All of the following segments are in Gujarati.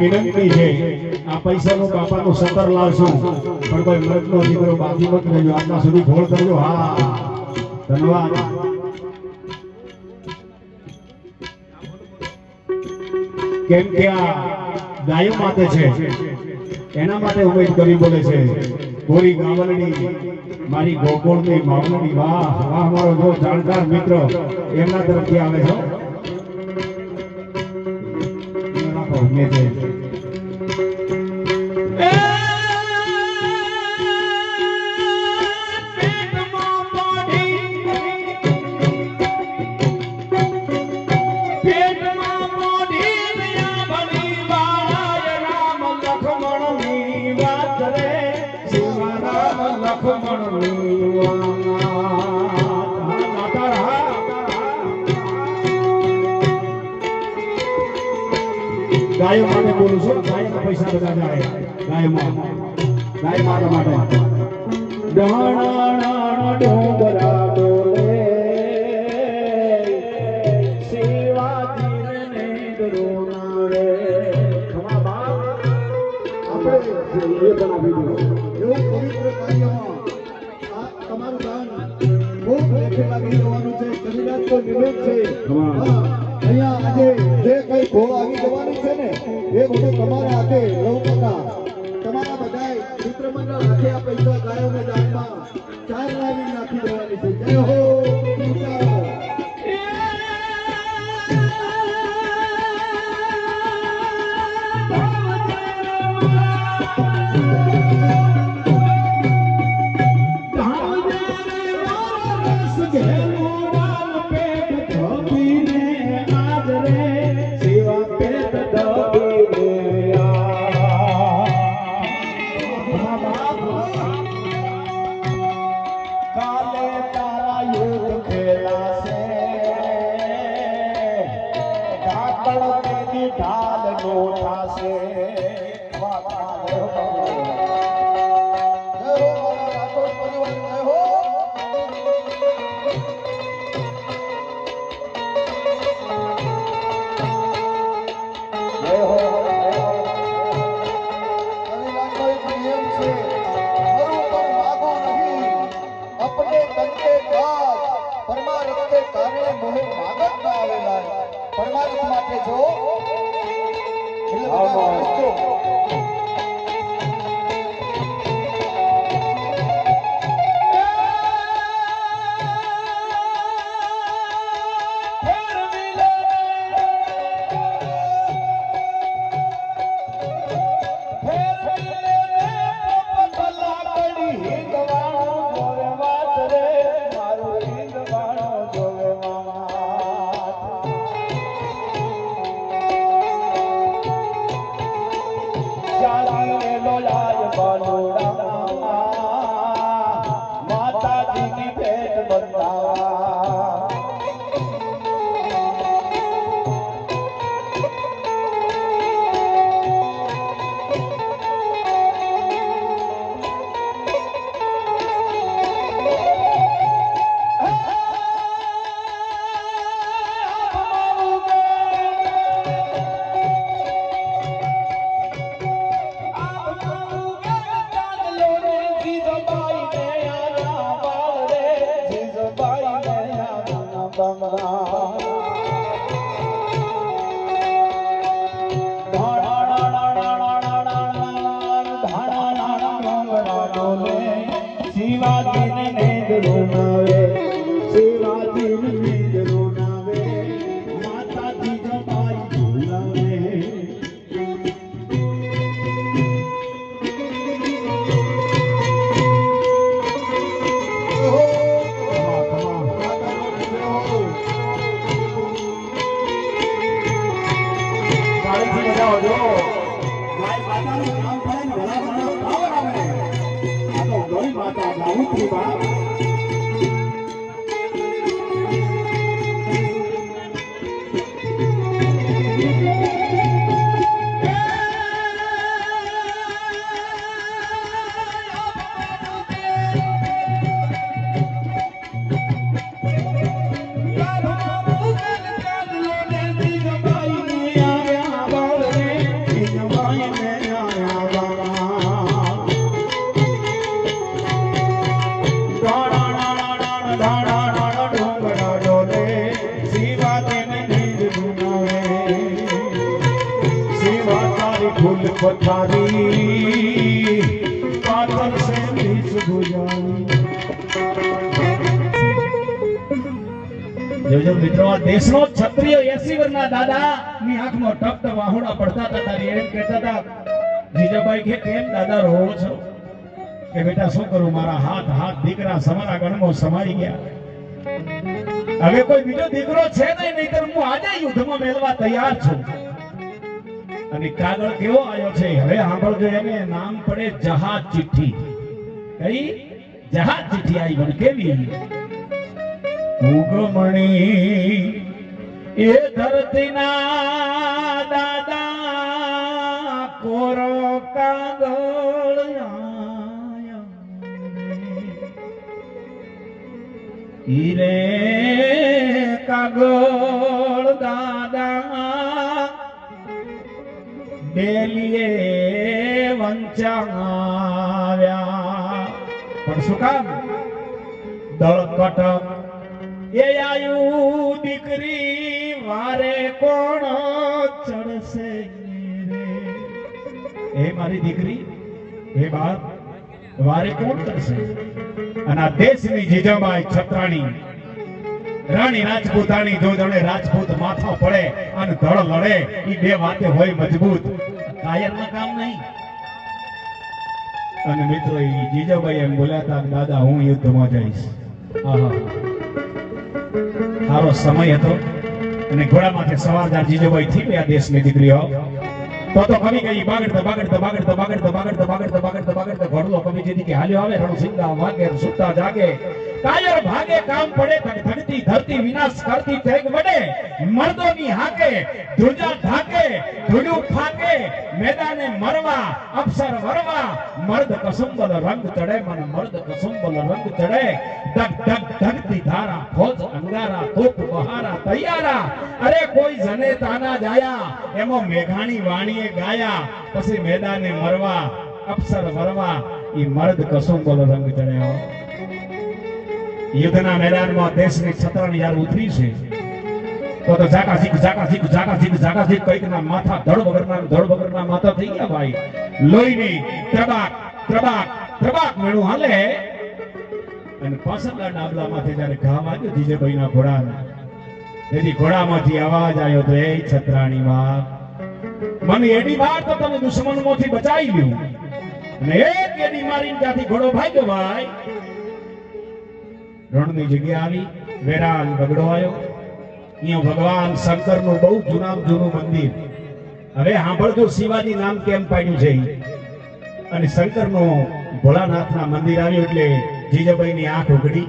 વિનંતી છે આ પૈસાનું બાપાનું સતર લાવશું પણ કોઈ મૃતનો દીકરો બાકી મત રહેજો આટલા સુધી ફોન કરજો હા ધન્યવાદ કેમ કે આ ગાયો માટે છે એના માટે ઉમેદ કરી બોલે છે ગોરી ગાવલડી મારી ગોકુળની માવલડી વાહ વાહ મારો જો જાણકાર મિત્ર એમના તરફથી આવે છે ઉમેદ છે ગાયો માટે બોલું છું ગાયના પૈસા બધા જાય ગાય માતા માટે ડહાણા ડોંગરા ડોલે સેવાજીને દરોનાવે ખમા બાપ આપણે એ બનાવી દીધું એવું પવિત્ર કાર્યમાં આ તમારું દાન ખૂબ લેખે લાગી જવાનું છે કવિરાજ તો નિવેદ છે અહીંયા આજે જે કઈ ભોળ આવી જવાનું છે ને એ બધું તમારા હાથે લવકતા તમારા બધાય મિત્ર મંડળ હાથે આ પૈસા ગાયોને દાનમાં ચાર લાવી નાખી દેવાની છે જય હો ढाल लोटा से अपने तंते परमारथ के कार्य मोह मागत ना आवेला परमारथ माटे जो माता जी की भेंट बंदावा शिवाजी ने रोनावे शिवाजी ने रोनावे माता जी जबाई झूलावे जो माता નું કામ કરે ને ઘણા ઘણા પાવર આવે દીકરી બાપ फूल पथारी पाथर से बीच गुजारी जो મિત્રો આ દેશનો ક્ષત્રિય 80 વર્ષના દાદા ની આંખમાં ટપ ટપ વાહુડા પડતા હતા તારી એમ કહેતા હતા જીજાબાઈ કે કેમ દાદા રહો છો કે બેટા શું કરું મારા હાથ દીકરા સમારા ગણમાં સમાઈ ગયા હવે કોઈ બીજો દીકરો છે નહીં નહીતર હું આજે યુદ્ધમાં મેળવા તૈયાર છું અને કાગળ કેવો આવ્યો છે હવે સાંભળજો એને નામ પડે જહાજ ચિઠ્ઠી કઈ જહાજ ચિઠ્ઠી આવી પણ કેવી ઉગમણી એ ધરતીના દાદા કોરો કાગળ ઈરે કાગળ દાદા ડેલીએ વંચાવ્યા પણ શું કામ દળકટ એ આયુ દીકરી વારે કોણ ચડશે રે એ મારી દીકરી એ બાપ વારે કોણ ચડશે અને આ દેશની જીજાબાઈ છત્રાણી રાણી રાજપૂતાણી જો જણે રાજપૂત માથા પડે અને ધડ લડે ઈ બે વાતે હોય મજબૂત કાયરના કામ નહીં અને મિત્રો ઈ જીજાબાઈ એમ બોલ્યા હતા દાદા હું યુદ્ધમાં જઈશ આહા સારો સમય હતો અને ઘોડામાંથી સવારદાર જીજાબાઈ થી આ દેશની દીકરીઓ તો કવિ ગઈ બાગડતા ઘોડલો કવિ જીતી કે હાલ્યો આવે રણ સિંગા વાગે સુતા જાગે કાયર ભાગે કામ પડે ધરતી ધરતી વિનાશ કરતી તેગ વડે મર્દોની હાકે ધ્રુજા ઢાકે ધુડું ફાકે મેદાને મરવા અફસર વરવા મર્દ કસુંબલ રંગ ચડે મને મર્દ કસુંબલ રંગ ચડે ધગ ધગ ધગતી ધારા ફોજ અંગારા તોપ બહારા તૈયારા અરે કોઈ જને તાના જાયા એમાં મેઘાણી વાણીએ ગાયા પછી મેદાને મરવા અફસર વરવા ઈ મર્દ કસુંબલ રંગ ચડે યુદ્ધના મેદાનમાં દેશની છત્રાણી યાર ઉતરી છે તો જાકા ઝીક કઈકના માથા ધડ વગરના માથા થઈ ગયા ભાઈ લોહીની ત્રબાક મેળું હાલે અને પાછળના ડાબલામાંથી જ્યારે ઘા વાગ્યો જીજેભાઈના ઘોડાને તેથી ઘોડામાંથી અવાજ આવ્યો તો એ છત્રાણી માં મને એડી વાર તો તમે દુશ્મનોમાંથી બચાવી લ્યું અને એક એડી મારીને ત્યાંથી ઘોડો ભાગ્યો ભાઈ રણની જગ્યા આવી વેરાન બગડો આવ્યો અહીંયા ભગવાન શંકર નું બહુ જૂનું મંદિર હવે સાંભળજો શિવાજી નામ કેમ પાડ્યું છે અને શંકર નું ભોળાનાથ ના મંદિર આવ્યું એટલે જીજાબાઈ ની આંખ ઉઘડી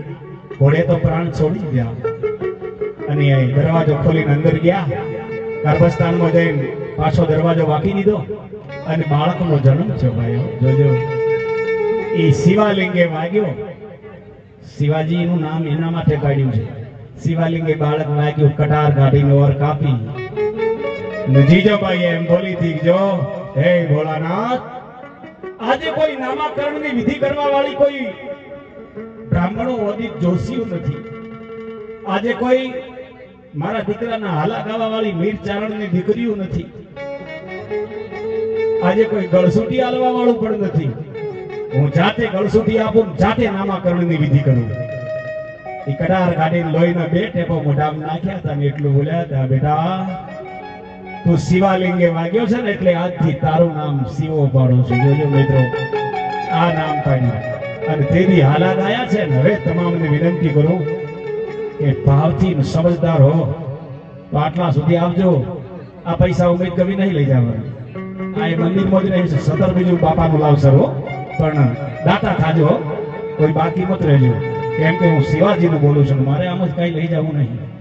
ઘોડે તો પ્રાણ છોડી ગયા અને દરવાજો ખોલીને અંદર ગયા ગર્ભસ્થાનમાં જઈને પાછો દરવાજો વાકી દીધો અને બાળકનો જન્મ છે ભાઈ જોજો એ શિવાલિંગે વાગ્યો શિવાજી નું નામ એના માટે પાડ્યું છે શિવાલિંગે બાળક વાગ્યું કટાર કાઢીને ઓર કાપી જીજાબાઈ એમ બોલી હતી જો હે ભોળાનાથ આજે કોઈ નામાકરણ ની વિધિ કરવા વાળી કોઈ બ્રાહ્મણો ઓદિત જોશીઓ નથી આજે કોઈ મારા દીકરાના હાલા ગાવા વાળી મીર ચારણ ની દીકરીઓ નથી આજે કોઈ ગળસુટી આલવા વાળું પણ નથી હું જાતે ગળસુટી આપું જાતે નામાકરણ ની વિધિ કરું એ કડાર કાઢીને લોહીના બે ટેપો મોઢામાં નાખ્યા હતા ને એટલું બોલ્યા હતા બેટા તું શિવાલિંગે વાગ્યો છે ને એટલે આજથી તારું નામ શિવો પાડું છું જોજો મિત્રો આ નામ પાડ્યું અને તેની હાલાત આયા છે ને હવે તમામને વિનંતી કરું કે ભાવથી સમજદાર હો તો આટલા સુધી આવજો આ પૈસા ઉમેદ કવિ નહીં લઈ જવાના આ મંદિરમાં જ નહીં સદર બીજું બાપાનું લાવશે હો પણ દાતા થાજો કોઈ બાકી મત રહેજો, કેમ કે હું શિવાજીને બોલું છું, મારે આમ જ કઈ લઈ જવું નહીં.